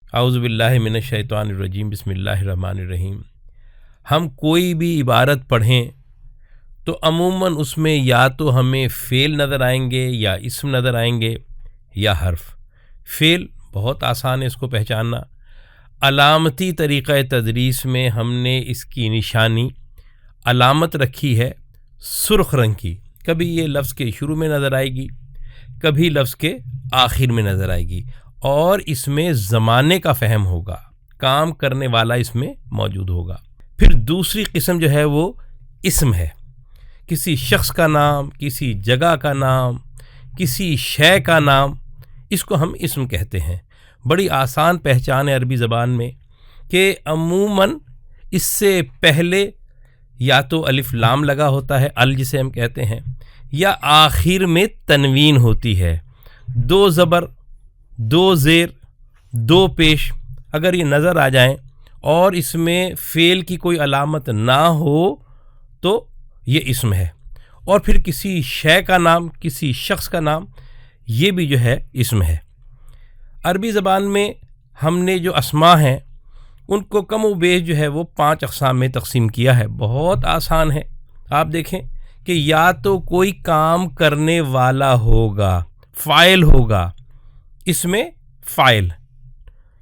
اعوذ باللہ من الشیطان الرجیم بسم اللہ الرحمن الرحیم۔ ہم کوئی بھی عبارت پڑھیں تو عموماً اس میں یا تو ہمیں فعل نظر آئیں گے یا اسم نظر آئیں گے یا حرف۔ فعل بہت آسان ہے اس کو پہچاننا۔ علامتی طریقہ تدریس میں ہم نے اس کی نشانی علامت رکھی ہے سرخ رنگ کی۔ کبھی یہ لفظ کے شروع میں نظر آئے گی، کبھی لفظ کے آخر میں نظر آئے گی، اور اس میں زمانے کا فہم ہوگا، کام کرنے والا اس میں موجود ہوگا۔ پھر دوسری قسم جو ہے وہ اسم ہے، کسی شخص کا نام، کسی جگہ کا نام، کسی شے کا نام، اس کو ہم اسم کہتے ہیں۔ بڑی آسان پہچان ہے عربی زبان میں کہ عموماً اس سے پہلے یا تو الف لام لگا ہوتا ہے، ال جسے ہم کہتے ہیں، یا آخر میں تنوین ہوتی ہے، دو زبر، دو زیر، دو پیش اگر یہ نظر آ جائیں اور اس میں فعل کی کوئی علامت نہ ہو تو یہ اسم ہے۔ اور پھر کسی شے کا نام، کسی شخص کا نام، یہ بھی جو ہے اسم ہے۔ عربی زبان میں ہم نے جو اسماء ہیں ان کو کم و بیش جو ہے وہ 5 اقسام میں تقسیم کیا ہے۔ بہت آسان ہے، آپ دیکھیں کہ یا تو کوئی کام کرنے والا ہوگا، فاعل ہوگا، اس میں فاعل،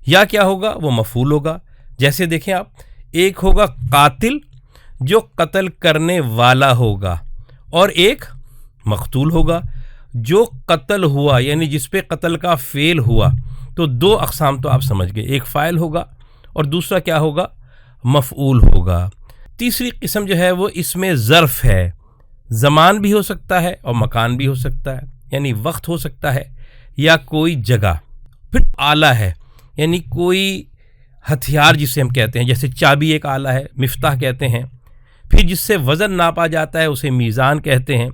یا کیا ہوگا وہ مفعول ہوگا۔ جیسے دیکھیں آپ، ایک ہوگا قاتل جو قتل کرنے والا ہوگا، اور ایک مقتول ہوگا جو قتل ہوا، یعنی جس پہ قتل کا فعل ہوا۔ تو 2 اقسام تو آپ سمجھ گئے، ایک فاعل ہوگا اور دوسرا کیا ہوگا، مفعول ہوگا۔ تیسری قسم جو ہے وہ اس میں ظرف ہے، زمان بھی ہو سکتا ہے اور مکان بھی ہو سکتا ہے، یعنی وقت ہو سکتا ہے یا کوئی جگہ۔ پھر آلہ ہے، یعنی کوئی ہتھیار جسے ہم کہتے ہیں، جیسے چابی ایک آلہ ہے، مفتاح کہتے ہیں۔ پھر جس سے وزن ناپا جاتا ہے اسے میزان کہتے ہیں،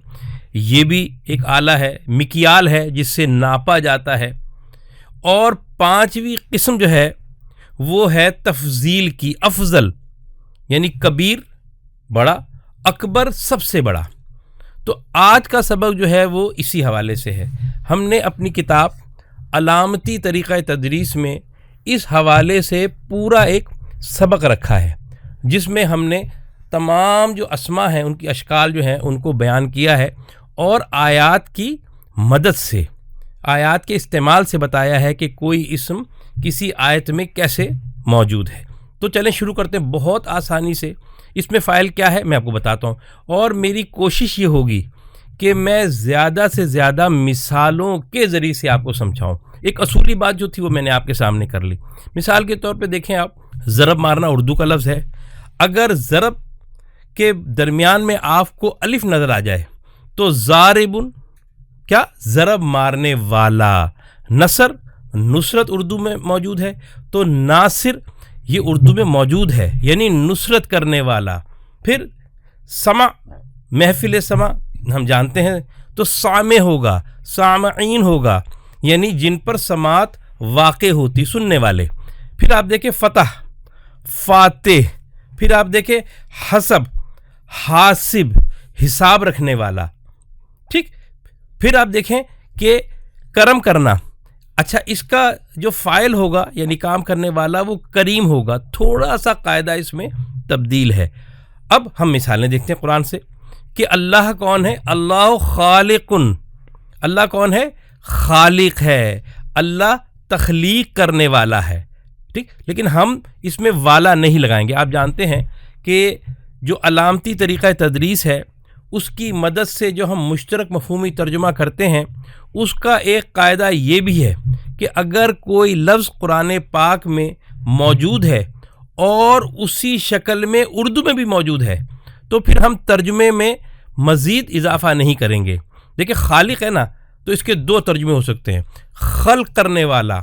یہ بھی ایک آلہ ہے۔ مکیال ہے جس سے ناپا جاتا ہے۔ اور 5ویں قسم جو ہے وہ ہے تفضیل کی، افضل، یعنی کبیر بڑا، اکبر سب سے بڑا۔ تو آج کا سبق جو ہے وہ اسی حوالے سے ہے۔ ہم نے اپنی کتاب علامتی طریقہ تدریس میں اس حوالے سے پورا ایک سبق رکھا ہے، جس میں ہم نے تمام جو اسماء ہیں ان کی اشکال جو ہیں ان کو بیان کیا ہے، اور آیات کی مدد سے، آیات کے استعمال سے بتایا ہے کہ کوئی اسم کسی آیت میں کیسے موجود ہے۔ تو چلیں شروع کرتے ہیں بہت آسانی سے۔ اس میں فاعل کیا ہے میں آپ کو بتاتا ہوں، اور میری کوشش یہ ہوگی کہ میں زیادہ سے زیادہ مثالوں کے ذریعے سے آپ کو سمجھاؤں۔ ایک اصولی بات جو تھی وہ میں نے آپ کے سامنے کر لی۔ مثال کے طور پہ دیکھیں آپ، ضرب مارنا اردو کا لفظ ہے۔ اگر ضرب کے درمیان میں آپ کو الف نظر آ جائے تو ضاربن کیا، ضرب مارنے والا۔ نصر، نصرت اردو میں موجود ہے، تو ناصر یہ اردو میں موجود ہے، یعنی نصرت کرنے والا۔ پھر سمع، محفل سمع ہم جانتے ہیں، تو سامع ہوگا، سامعین ہوگا، یعنی جن پر سماعت واقع ہوتی، سننے والے۔ پھر آپ دیکھیں فتح، فاتح۔ پھر آپ دیکھیں حسب، حاسب، حساب رکھنے والا، ٹھیک۔ پھر آپ دیکھیں کہ کرم کرنا، اچھا اس کا جو فاعل ہوگا یعنی کام کرنے والا وہ کریم ہوگا۔ تھوڑا سا قاعدہ اس میں تبدیل ہے۔ اب ہم مثالیں دیکھتے ہیں قرآن سے کہ اللہ کون ہے، اللہ خالقن، اللہ کون ہے، خالق ہے، اللہ تخلیق کرنے والا ہے، ٹھیک۔ لیکن ہم اس میں والا نہیں لگائیں گے۔ آپ جانتے ہیں کہ جو علامتی طریقہ تدریس ہے اس کی مدد سے جو ہم مشترک مفہومی ترجمہ کرتے ہیں، اس کا ایک قاعدہ یہ بھی ہے کہ اگر کوئی لفظ قرآن پاک میں موجود ہے اور اسی شکل میں اردو میں بھی موجود ہے تو پھر ہم ترجمے میں مزید اضافہ نہیں کریں گے۔ دیکھیں خالق ہے نا، تو اس کے 2 ترجمے ہو سکتے ہیں، خلق کرنے والا،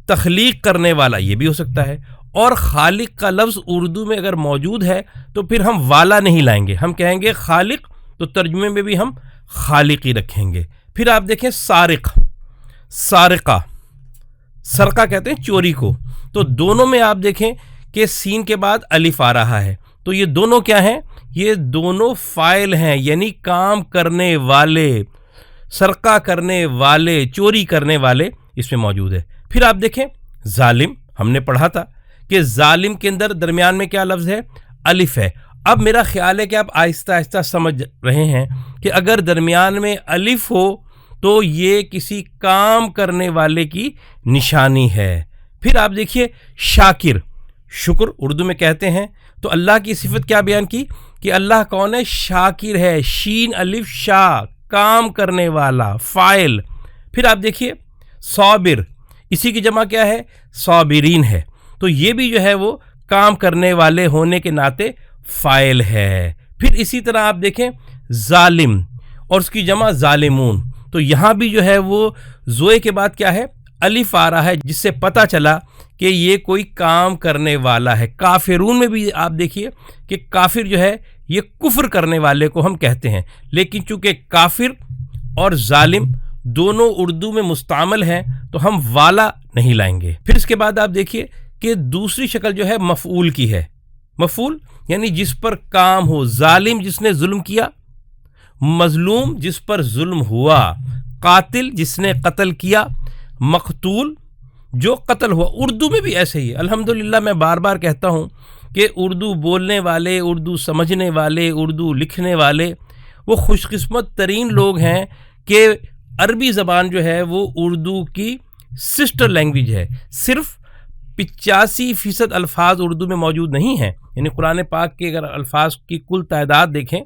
تخلیق کرنے والا، یہ بھی ہو سکتا ہے۔ اور خالق کا لفظ اردو میں اگر موجود ہے تو پھر ہم والا نہیں لائیں گے، ہم کہیں گے خالق، تو ترجمے میں بھی ہم خالق ہی رکھیں گے۔ پھر آپ دیکھیں سارق، سارقہ، سرقہ کہتے ہیں چوری کو، تو دونوں میں آپ دیکھیں کہ سین کے بعد الف آ رہا ہے، تو یہ دونوں کیا ہیں، یہ دونوں فاعل ہیں، یعنی کام کرنے والے، سرقہ کرنے والے، چوری کرنے والے اس میں موجود ہے۔ پھر آپ دیکھیں ظالم، ہم نے پڑھا تھا کہ ظالم کے اندر درمیان میں کیا لفظ ہے؟ الف ہے۔ اب میرا خیال ہے کہ آپ آہستہ آہستہ سمجھ رہے ہیں کہ اگر درمیان میں الف ہو تو یہ کسی کام کرنے والے کی نشانی ہے۔ پھر آپ دیکھیے شاکر، شکر اردو میں کہتے ہیں، تو اللہ کی صفت کیا بیان کی کہ اللہ کون ہے؟ شاکر ہے، شین الف شا، کام کرنے والا، فاعل۔ پھر آپ دیکھیے صابر، اسی کی جمع کیا ہے؟ صابرین ہے، تو یہ بھی جو ہے وہ کام کرنے والے ہونے کے ناطے فاعل ہے۔ پھر اسی طرح آپ دیکھیں ظالم اور اس کی جمع ظالمون، تو یہاں بھی جو ہے وہ زوئے کے بعد کیا ہے؟ الف آ رہا ہے، جس سے پتہ چلا کہ یہ کوئی کام کرنے والا ہے۔ کافرون میں بھی آپ دیکھیے کہ کافر جو ہے یہ کفر کرنے والے کو ہم کہتے ہیں، لیکن چونکہ کافر اور ظالم دونوں اردو میں مستعمل ہیں تو ہم والا نہیں لائیں گے۔ پھر اس کے بعد آپ دیکھیے کہ دوسری شکل جو ہے مفعول کی ہے۔ مفعول یعنی جس پر کام ہو، ظالم جس نے ظلم کیا، مظلوم جس پر ظلم ہوا، قاتل جس نے قتل کیا، مقتول جو قتل ہوا۔ اردو میں بھی ایسے ہی ہے۔ الحمدللہ میں بار بار کہتا ہوں کہ اردو بولنے والے، اردو سمجھنے والے، اردو لکھنے والے وہ خوش قسمت ترین لوگ ہیں کہ عربی زبان جو ہے وہ اردو کی سسٹر لینگویج ہے۔ صرف 85% الفاظ اردو میں موجود نہیں ہیں، یعنی قرآن پاک کے اگر الفاظ کی کل تعداد دیکھیں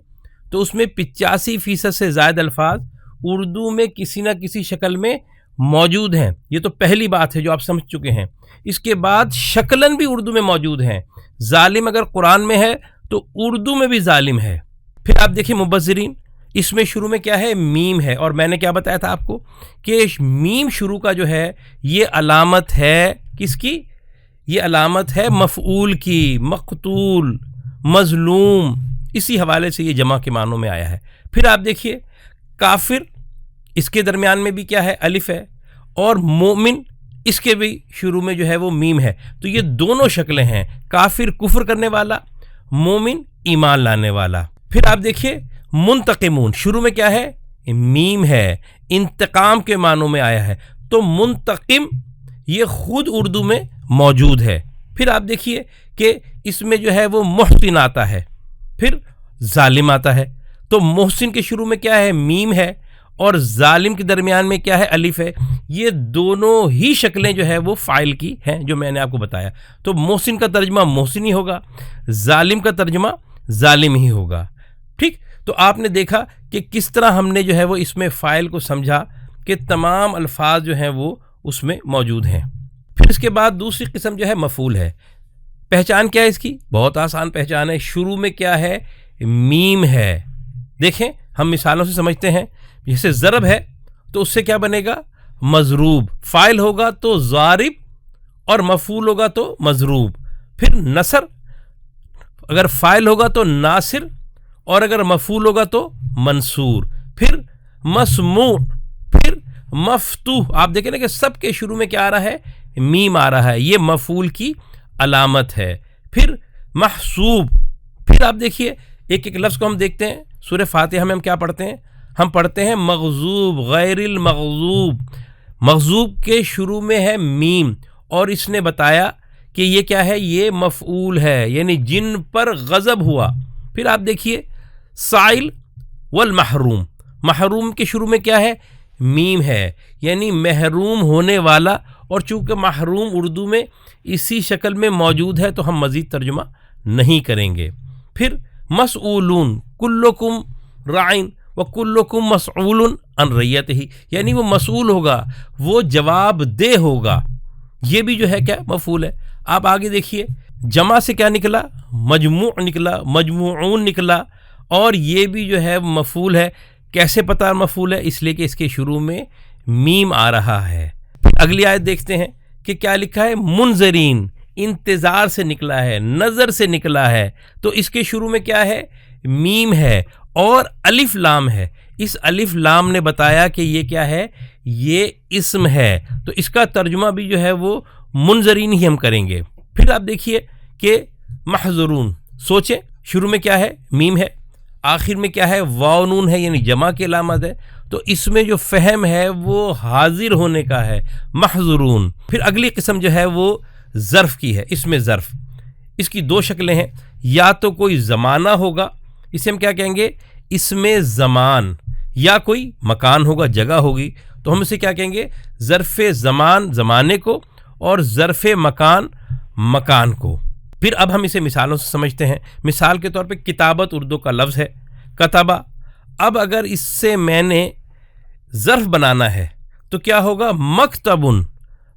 تو اس میں 85% سے زائد الفاظ اردو میں کسی نہ کسی شکل میں موجود ہیں۔ یہ تو پہلی بات ہے جو آپ سمجھ چکے ہیں۔ اس کے بعد شکلن بھی اردو میں موجود ہیں۔ ظالم اگر قرآن میں ہے تو اردو میں بھی ظالم ہے۔ پھر آپ دیکھیں مبذرین، اس میں شروع میں کیا ہے؟ میم ہے، اور میں نے کیا بتایا تھا آپ کو کہ میم شروع کا جو ہے یہ علامت ہے کس کی؟ یہ علامت ہے مفعول کی، مقتول، مظلوم، اسی حوالے سے یہ جمع کے معنوں میں آیا ہے۔ پھر آپ دیکھیے کافر، اس کے درمیان میں بھی کیا ہے؟ الف ہے، اور مومن اس کے بھی شروع میں جو ہے وہ میم ہے۔ تو یہ دونوں شکلیں ہیں، کافر کفر کرنے والا، مومن ایمان لانے والا۔ پھر آپ دیکھیے منتقمون، شروع میں کیا ہے؟ میم ہے، انتقام کے معنوں میں آیا ہے، تو منتقم یہ خود اردو میں موجود ہے۔ پھر آپ دیکھیے کہ اس میں جو ہے وہ محسن آتا ہے، پھر ظالم آتا ہے، تو محسن کے شروع میں کیا ہے؟ میم ہے، اور ظالم کے درمیان میں کیا ہے؟ الف ہے۔ یہ دونوں ہی شکلیں جو ہے وہ فاعل کی ہیں جو میں نے آپ کو بتایا۔ تو محسن کا ترجمہ محسن ہی ہوگا، ظالم کا ترجمہ ظالم ہی ہوگا۔ ٹھیک، تو آپ نے دیکھا کہ کس طرح ہم نے جو ہے وہ اس میں فاعل کو سمجھا کہ تمام الفاظ جو ہیں وہ اس میں موجود ہیں۔ پھر اس کے بعد دوسری قسم جو ہے مفعول ہے۔ پہچان کیا ہے اس کی؟ بہت آسان پہچان ہے، شروع میں کیا ہے؟ میم ہے۔ دیکھیں ہم مثالوں سے سمجھتے ہیں، جیسے ضرب ہے تو اس سے کیا بنے گا؟ مضروب، فاعل ہوگا تو ضارب اور مفعول ہوگا تو مضروب۔ پھر نصر، اگر فاعل ہوگا تو ناصر اور اگر مفعول ہوگا تو منصور۔ پھر مسموع، پھر مفتوح۔ آپ دیکھیں نا کہ سب کے شروع میں کیا آ رہا ہے؟ میم آ رہا ہے، یہ مفعول کی علامت ہے۔ پھر محسوب، پھر آپ دیکھیے ایک ایک لفظ کو ہم دیکھتے ہیں۔ سورہ فاتحہ میں ہم کیا پڑھتے ہیں؟ ہم پڑھتے ہیں مغضوب، غیر المغضوب۔ مغضوب کے شروع میں ہے میم، اور اس نے بتایا کہ یہ کیا ہے؟ یہ مفعول ہے، یعنی جن پر غضب ہوا۔ پھر آپ دیکھیے سائل والمحروم، محروم کے شروع میں کیا ہے؟ میم ہے، یعنی محروم ہونے والا، اور چونکہ محروم اردو میں اسی شکل میں موجود ہے تو ہم مزید ترجمہ نہیں کریں گے۔ پھر مسئولون، کلکم رائن وکلکم مسئول عن رعیتہ، یعنی وہ مسئول ہوگا، وہ جواب دہ ہوگا۔ یہ بھی جو ہے کیا؟ مفعول ہے۔ آپ آگے دیکھیے جمع سے کیا نکلا؟ مجموع نکلا، مجموعون نکلا، اور یہ بھی جو ہے مفعول ہے۔ کیسے پتہ مفعول ہے؟ اس لیے کہ اس کے شروع میں میم آ رہا ہے۔ اگلی آیت دیکھتے ہیں کہ کیا لکھا ہے؟ منذرین، انتظار سے نکلا ہے، نظر سے نکلا ہے، تو اس کے شروع میں کیا ہے؟ میم ہے اور الف لام ہے۔ اس الف لام نے بتایا کہ یہ کیا ہے؟ یہ اسم ہے، تو اس کا ترجمہ بھی جو ہے وہ منذرین ہی ہم کریں گے۔ پھر آپ دیکھیے کہ محضرون، سوچیں شروع میں کیا ہے؟ میم ہے، آخر میں کیا ہے؟ واو نون ہے، یعنی جمع کی علامت ہے، تو اس میں جو فہم ہے وہ حاضر ہونے کا ہے، محضرون۔ پھر اگلی قسم جو ہے وہ ظرف کی ہے، اس میں ظرف، اس کی دو شکلیں ہیں، یا تو کوئی زمانہ ہوگا، اسے ہم کیا کہیں گے، اس میں زمان، یا کوئی مکان ہوگا، جگہ ہوگی، تو ہم اسے کیا کہیں گے، ظرف زمان زمانے کو، اور ظرف مکان مکان کو۔ پھر اب ہم اسے مثالوں سے سمجھتے ہیں۔ مثال کے طور پہ کتابت اردو کا لفظ ہے، کتبہ، اب اگر اس سے میں نے ظرف بنانا ہے تو کیا ہوگا، مکتبن،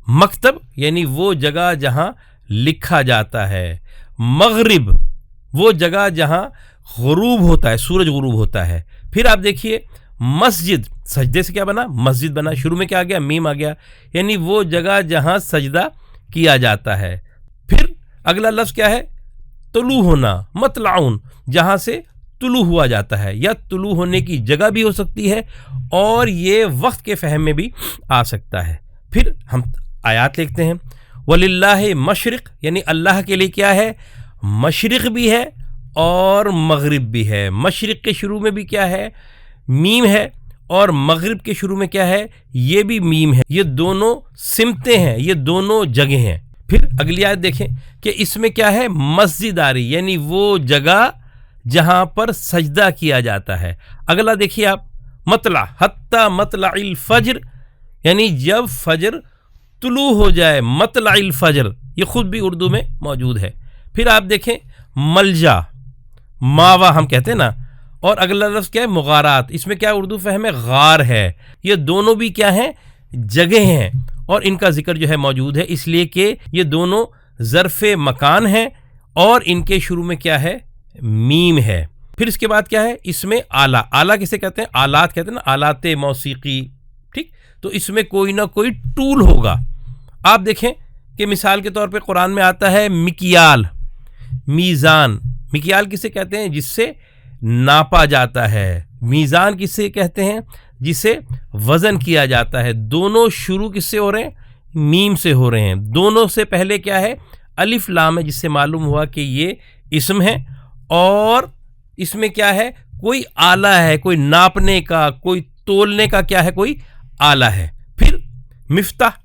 مکتب یعنی وہ جگہ جہاں لکھا جاتا ہے، مغرب وہ جگہ جہاں غروب ہوتا ہے، سورج غروب ہوتا ہے۔ پھر آپ دیکھیے مسجد، سجدے سے کیا بنا، مسجد بنا، شروع میں کیا آ گیا، میم آ گیا، یعنی وہ جگہ جہاں سجدہ کیا جاتا ہے۔ پھر اگلا لفظ کیا ہے، طلوع ہونا، مطلعون، جہاں سے طلوع ہوا جاتا ہے، یا طلوع ہونے کی جگہ بھی ہو سکتی ہے، اور یہ وقت کے فہم میں بھی آ سکتا ہے۔ پھر ہم آیات لکھتے ہیں، وَلِلَّهِ مشرق، یعنی اللہ کے لیے کیا ہے، مشرق بھی ہے اور مغرب بھی ہے۔ مشرق کے شروع میں بھی کیا ہے، میم ہے، اور مغرب کے شروع میں کیا ہے، یہ بھی میم ہے۔ یہ دونوں سمتیں ہیں، یہ دونوں جگہیں ہیں۔ پھر اگلی آیت دیکھیں کہ اس میں کیا ہے، مسجد آ رہی، یعنی وہ جگہ جہاں پر سجدہ کیا جاتا ہے۔ اگلا دیکھیے آپ، مطلع، حتی مطلع الفجر، یعنی جب فجر طلوع ہو جائے، مطلع الفجر، یہ خود بھی اردو میں موجود ہے۔ پھر آپ دیکھیں ملجا، ماوا ہم کہتے ہیں نا، اور اگلا لفظ کیا ہے، مغارات، اس میں کیا اردو فہم ہے، غار ہے۔ یہ دونوں بھی کیا ہیں، جگہ ہیں، اور ان کا ذکر جو ہے موجود ہے، اس لیے کہ یہ دونوں ظرف مکان ہیں، اور ان کے شروع میں کیا ہے، میم ہے۔ پھر اس کے بعد کیا ہے، اس میں آلہ، آلہ کسے کہتے ہیں، آلات کہتے ہیں نا، آلات موسیقی، ٹھیک، تو اس میں کوئی نہ کوئی ٹول ہوگا۔ آپ دیکھیں کہ مثال کے طور پہ قرآن میں آتا ہے مکیال، میزان، مکیال کسے کہتے ہیں، جس سے ناپا جاتا ہے، میزان کسے کہتے ہیں، جسے وزن کیا جاتا ہے۔ دونوں شروع کس سے ہو رہے ہیں، میم سے ہو رہے ہیں۔ دونوں سے پہلے کیا ہے، الف لام ہے، جس سے معلوم ہوا کہ یہ اسم ہے، اور اس میں کیا ہے، کوئی آلہ ہے، کوئی ناپنے کا، کوئی تولنے کا کیا ہے، کوئی آلہ ہے۔ پھر مفتاح،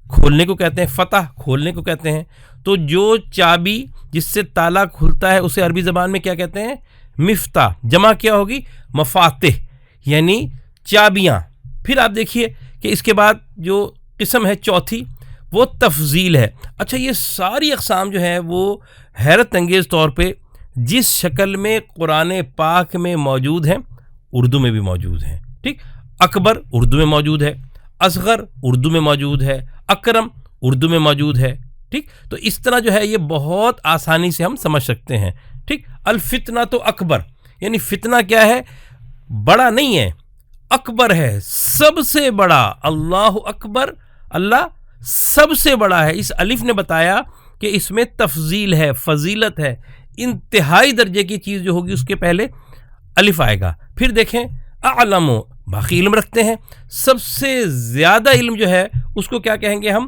کھولنے کو کہتے ہیں، فتح کھولنے کو کہتے ہیں۔ تو جو چابی جس سے تالا کھلتا ہے اسے عربی زبان میں کیا کہتے ہیں، مفتاح، جمع کیا ہوگی، مفاتح، یعنی چابیاں۔ پھر آپ دیکھیے کہ اس کے بعد جو قسم ہے چوتھی، وہ تفضیل ہے۔ اچھا، یہ ساری اقسام جو ہے وہ حیرت انگیز طور پہ جس شکل میں قرآن پاک میں موجود ہیں، اردو میں بھی موجود ہیں، ٹھیک۔ اکبر اردو میں موجود ہے، اصغر اردو میں موجود ہے، اکرم اردو میں موجود ہے، ٹھیک۔ تو اس طرح جو ہے یہ بہت آسانی سے ہم سمجھ سکتے ہیں، ٹھیک۔ الفتنہ تو اکبر، یعنی فتنہ کیا ہے، بڑا نہیں ہے، اکبر ہے، سب سے بڑا، اللہ اکبر، اللہ سب سے بڑا ہے۔ اس الف نے بتایا کہ اس میں تفضیل ہے، فضیلت ہے، انتہائی درجے کی چیز جو ہوگی اس کے پہلے الف آئے گا۔ پھر دیکھیں اعلم، باقی علم رکھتے ہیں، سب سے زیادہ علم جو ہے اس کو کیا کہیں گے ہم،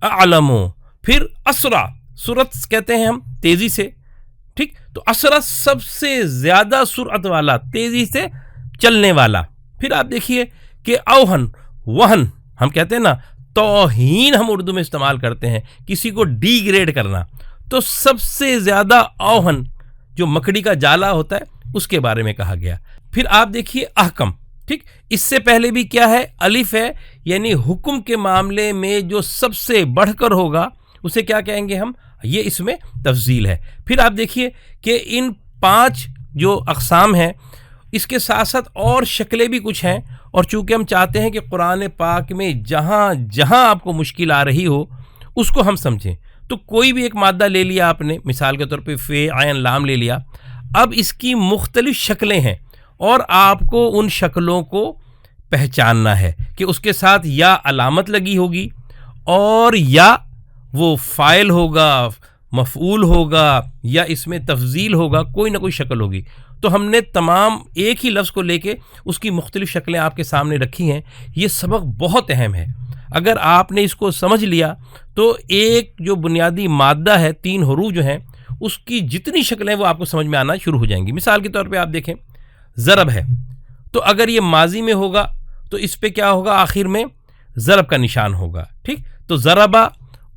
اعلم۔ پھر اسرع، سرعت کہتے ہیں ہم تیزی سے، ٹھیک، تو اسرع سب سے زیادہ سرعت والا، تیزی سے چلنے والا۔ پھر آپ دیکھیے کہ اوہن، وہن ہم کہتے ہیں نا، توہین ہم اردو میں استعمال کرتے ہیں، کسی کو ڈی گریڈ کرنا، تو سب سے زیادہ اوہن جو مکڑی کا جالا ہوتا ہے اس کے بارے میں کہا گیا۔ پھر آپ دیکھیے احکم، ٹھیک، اس سے پہلے بھی کیا ہے، الف ہے، یعنی حکم کے معاملے میں جو سب سے بڑھ کر ہوگا اسے کیا کہیں گے ہم، یہ اس میں تفضیل ہے۔ پھر آپ دیکھیے کہ ان 5 جو اقسام ہیں اس کے ساتھ ساتھ اور شکلیں بھی کچھ ہیں، اور چونکہ ہم چاہتے ہیں کہ قرآن پاک میں جہاں جہاں آپ کو مشکل آ رہی ہو اس کو ہم سمجھیں، تو کوئی بھی ایک مادہ لے لیا آپ نے، مثال کے طور پہ فے، عین، لام لے لیا، اب اس کی مختلف شکلیں ہیں، اور آپ کو ان شکلوں کو پہچاننا ہے کہ اس کے ساتھ یا علامت لگی ہوگی، اور یا وہ فاعل ہوگا، مفعول ہوگا، یا اس میں تفضیل ہوگا، کوئی نہ کوئی شکل ہوگی۔ تو ہم نے تمام ایک ہی لفظ کو لے کے اس کی مختلف شکلیں آپ کے سامنے رکھی ہیں۔ یہ سبق بہت اہم ہے، اگر آپ نے اس کو سمجھ لیا تو ایک جو بنیادی مادہ ہے، 3 حروف جو ہیں، اس کی جتنی شکلیں وہ آپ کو سمجھ میں آنا شروع ہو جائیں گی۔ مثال کے طور پہ آپ دیکھیں ضرب ہے، تو اگر یہ ماضی میں ہوگا تو اس پہ کیا ہوگا، آخر میں ضرب کا نشان ہوگا، ٹھیک۔ تو ضربہ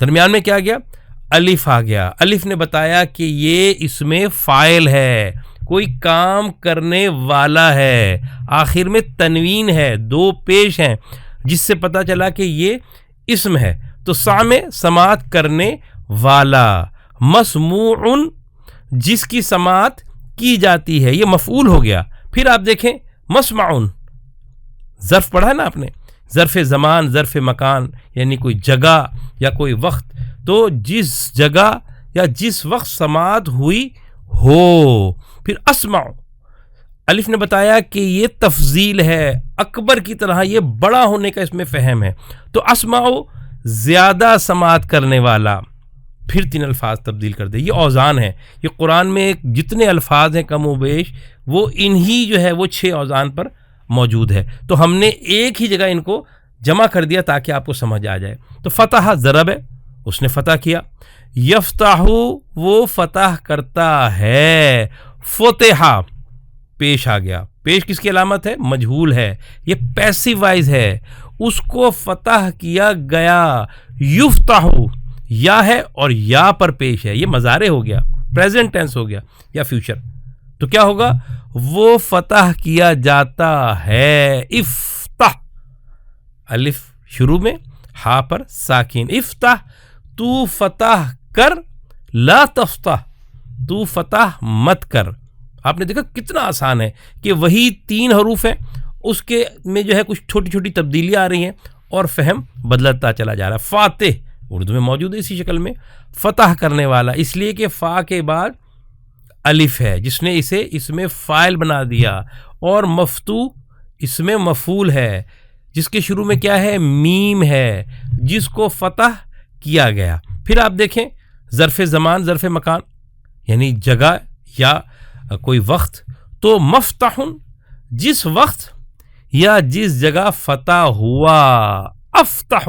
درمیان میں کیا گیا؟ الف آ گیا. الف نے بتایا کہ یہ اس میں فاعل ہے, کوئی کام کرنے والا ہے. آخر میں تنوین ہے, دو پیش ہیں, جس سے پتہ چلا کہ یہ اسم ہے. تو سامع سماعت کرنے والا, مسموع جس کی سماعت کی جاتی ہے, یہ مفعول ہو گیا. پھر آپ دیکھیں مسمع, ظرف پڑھا ہے نا آپ نے, ظرف زمان, ظرف مکان, یعنی کوئی جگہ یا کوئی وقت. تو جس جگہ یا جس وقت سماعت ہوئی ہو. پھر اسمع, الف نے بتایا کہ یہ تفضیل ہے, اکبر کی طرح یہ بڑا ہونے کا اس میں فہم ہے. تو اسمع زیادہ سماعت کرنے والا. پھر 3 الفاظ تبدیل کر دے. یہ اوزان ہے, یہ قرآن میں جتنے الفاظ ہیں کم و بیش وہ انہی جو ہے وہ 6 اوزان پر موجود ہے. تو ہم نے ایک ہی جگہ ان کو جمع کر دیا تاکہ آپ کو سمجھ آ جائے. تو فتح ضرب ہے, اس نے فتح کیا. یفتح وہ فتح کرتا ہے. فتح پیش آ گیا. پیش کس کی علامت ہے؟ مجہول ہے, یہ پیسیو وائز ہے, اس کو فتح کیا گیا. یفتح یا ہے اور یا پر پیش ہے, یہ مضارع ہو گیا, پریزنٹ ٹینس ہو گیا یا فیوچر. تو کیا ہوگا؟ وہ فتح کیا جاتا ہے. افتح, الف شروع میں, ہا پر ساکن. افتح تو فتح کر, لا تفتح تو فتح مت کر. آپ نے دیکھا کتنا آسان ہے کہ وہی 3 حروف ہیں, اس کے میں جو ہے کچھ چھوٹی چھوٹی تبدیلیاں آ رہی ہیں اور فہم بدلتا چلا جا رہا ہے. فاتح اردو میں موجود ہے اسی شکل میں, فتح کرنے والا, اس لیے کہ فا کے بعد الف ہے جس نے اسے اس میں فاعل بنا دیا. اور مفتوح اس میں مفعول ہے جس کے شروع میں کیا ہے؟ میم ہے, جس کو فتح کیا گیا. پھر آپ دیکھیں ظرف زمان, ظرف مکان, یعنی جگہ یا کوئی وقت. تو مفتح جس وقت یا جس جگہ فتح ہوا. افتح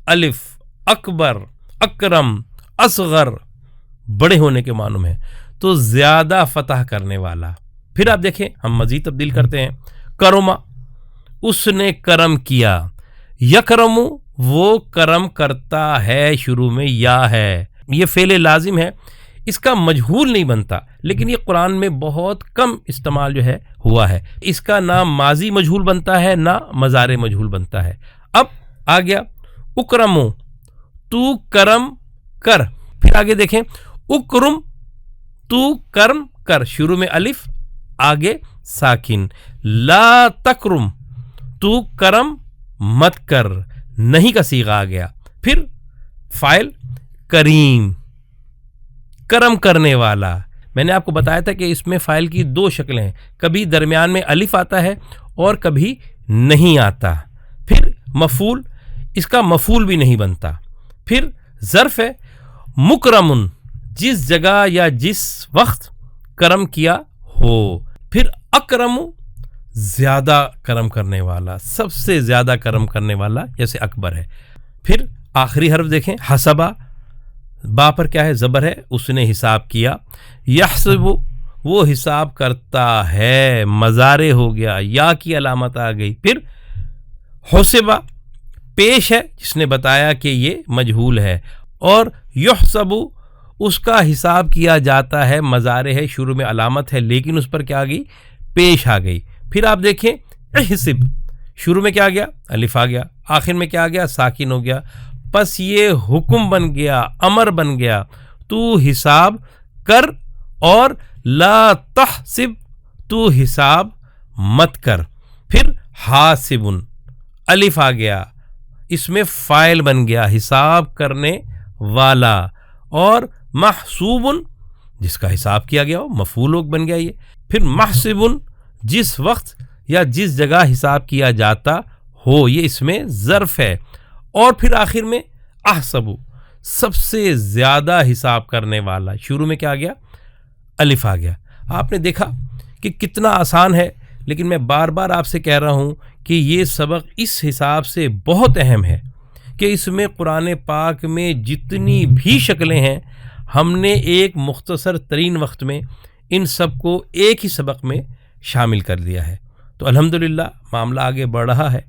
الف, اکبر, اکرم, اصغر بڑے ہونے کے معنوں میں, تو زیادہ فتح کرنے والا. پھر آپ دیکھیں ہم مزید تبدیل کرتے ہیں. کرما اس نے کرم کیا. یکرم وہ کرم کرتا ہے, شروع میں یا ہے, یہ فعل لازم ہے, اس کا مجہول نہیں بنتا, لیکن یہ قرآن میں بہت کم استعمال جو ہے ہوا ہے. اس کا نہ ماضی مجہول بنتا ہے نہ مضارع مجہول بنتا ہے. اب آ گیا اکرم, تو کرم کر. پھر آگے دیکھیں اکرم تو کرم کر, شروع میں الف, آگے ساکن. لا تکرم تو کرم مت کر, نہیں کا صیغہ آ گیا. پھر فاعل کریم, کرم کرنے والا. میں نے آپ کو بتایا تھا کہ اس میں فاعل کی 2 شکلیں ہیں, کبھی درمیان میں الف آتا ہے اور کبھی نہیں آتا. پھر مفعول, اس کا مفعول بھی نہیں بنتا. پھر ظرف ہے مکرمن جس جگہ یا جس وقت کرم کیا ہو. پھر اکرم زیادہ کرم کرنے والا, سب سے زیادہ کرم کرنے والا, جیسے اکبر ہے. پھر آخری حرف دیکھیں حسبہ, با پر کیا ہے؟ زبر ہے, اس نے حساب کیا. یحسب وہ حساب کرتا ہے, مضارع ہو گیا, یا کی علامت آ گئی. پھر حسبہ پیش ہے, جس نے بتایا کہ یہ مجہول ہے. اور یحسب اس کا حساب کیا جاتا ہے, مضارع ہے, شروع میں علامت ہے, لیکن اس پر کیا آ گئی؟ پیش آ گئی. پھر آپ دیکھیں احسب, شروع میں کیا آ گیا؟ الف آ گیا, آخر میں کیا آ گیا؟ ساکن ہو گیا. پس یہ حکم بن گیا, امر بن گیا, تو حساب کر, اور لا تحسب تو حساب مت کر. پھر حاسبن, الف آ گیا, اس میں فاعل بن گیا, حساب کرنے والا. اور محسوبن جس کا حساب کیا گیا ہو, مفعول بن گیا یہ. پھر محسبن جس وقت یا جس جگہ حساب کیا جاتا ہو, یہ اس میں ظرف ہے. اور پھر آخر میں احسبو سب سے زیادہ حساب کرنے والا, شروع میں کیا آ گیا؟ الف آ گیا. آپ نے دیکھا کہ کتنا آسان ہے, لیکن میں بار بار آپ سے کہہ رہا ہوں کہ یہ سبق اس حساب سے بہت اہم ہے کہ اس میں قرآن پاک میں جتنی بھی شکلیں ہیں, ہم نے ایک مختصر ترین وقت میں ان سب کو ایک ہی سبق میں شامل کر دیا ہے. تو الحمدللہ معاملہ آگے بڑھ رہا ہے.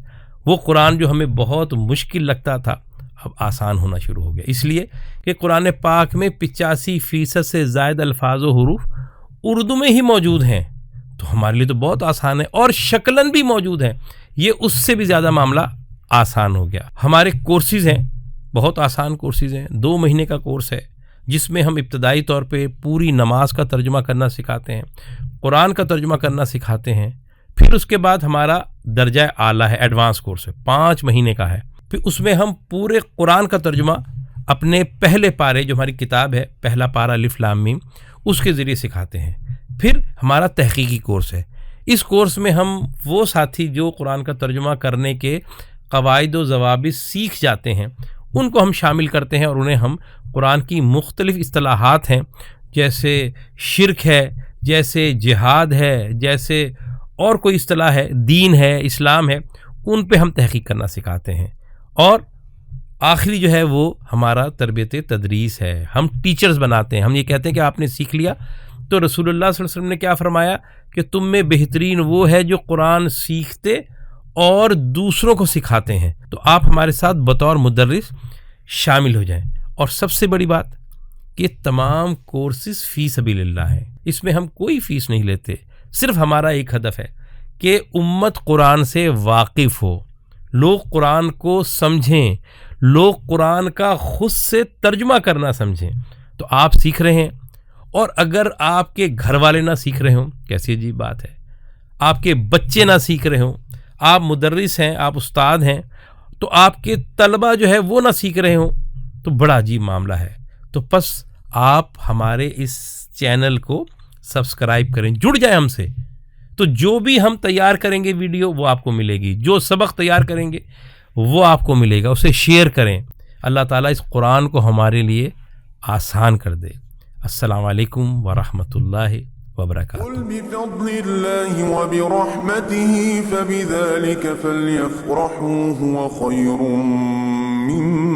وہ قرآن جو ہمیں بہت مشکل لگتا تھا, اب آسان ہونا شروع ہو گیا، اس لیے کہ قرآن پاک میں 85% سے زائد الفاظ و حروف اردو میں ہی موجود ہیں، تو ہمارے لیے تو بہت آسان ہے، اور شکلاً بھی موجود ہیں، یہ اس سے بھی زیادہ معاملہ آسان ہو گیا۔ ہمارے کورسز ہیں، بہت آسان کورسز ہیں، 2 مہینے کا کورس ہے جس میں ہم ابتدائی طور پہ پوری نماز کا ترجمہ کرنا سکھاتے ہیں، قرآن کا ترجمہ کرنا سکھاتے ہیں، پھر اس کے بعد ہمارا درجہ اعلیٰ ہے، ایڈوانس کورس ہے، 5 مہینے کا ہے، پھر اس میں ہم پورے قرآن کا ترجمہ اپنے پہلے پارے جو ہماری کتاب ہے پہلا پارہ الف لام میم اس کے ذریعے سکھاتے ہیں۔ پھر ہمارا تحقیقی کورس ہے، اس کورس میں ہم وہ ساتھی جو قرآن کا ترجمہ کرنے کے قواعد و ضوابط سیکھ جاتے ہیں ان کو ہم شامل کرتے ہیں، اور انہیں ہم قرآن کی مختلف اصطلاحات ہیں، جیسے شرک ہے، جیسے جہاد ہے، جیسے اور کوئی اصطلاح ہے، دین ہے، اسلام ہے، ان پہ ہم تحقیق کرنا سکھاتے ہیں۔ اور آخری جو ہے وہ ہمارا تربیت تدریس ہے، ہم ٹیچرز بناتے ہیں۔ ہم یہ کہتے ہیں کہ آپ نے سیکھ لیا تو رسول اللہ صلی اللہ علیہ وسلم نے کیا فرمایا کہ تم میں بہترین وہ ہے جو قرآن سیکھتے اور دوسروں کو سکھاتے ہیں، تو آپ ہمارے ساتھ بطور مدرس شامل ہو جائیں۔ اور سب سے بڑی بات کہ تمام کورسز فی سبیل اللہ ہیں، اس میں ہم کوئی فیس نہیں لیتے، صرف ہمارا ایک ہدف ہے کہ امت قرآن سے واقف ہو، لوگ قرآن کو سمجھیں، لوگ قرآن کا خود سے ترجمہ کرنا سمجھیں۔ تو آپ سیکھ رہے ہیں، اور اگر آپ کے گھر والے نہ سیکھ رہے ہوں، کیسی عجیب بات ہے، آپ کے بچے نہ سیکھ رہے ہوں، آپ مدرس ہیں، آپ استاد ہیں، تو آپ کے طلبہ جو ہے وہ نہ سیکھ رہے ہوں، تو بڑا عجیب معاملہ ہے۔ تو بس آپ ہمارے اس چینل کو سبسکرائب کریں، جڑ جائیں ہم سے، تو جو بھی ہم تیار کریں گے ویڈیو وہ آپ کو ملے گی، جو سبق تیار کریں گے وہ آپ کو ملے گا، اسے شیئر کریں۔ اللہ تعالیٰ اس قرآن کو ہمارے لیے آسان کر دے۔ السلام علیکم ورحمۃ اللہ وبرکاتہ۔ قل بفضل الله وبرحمته فبذلك فليفرحوا هو خير مما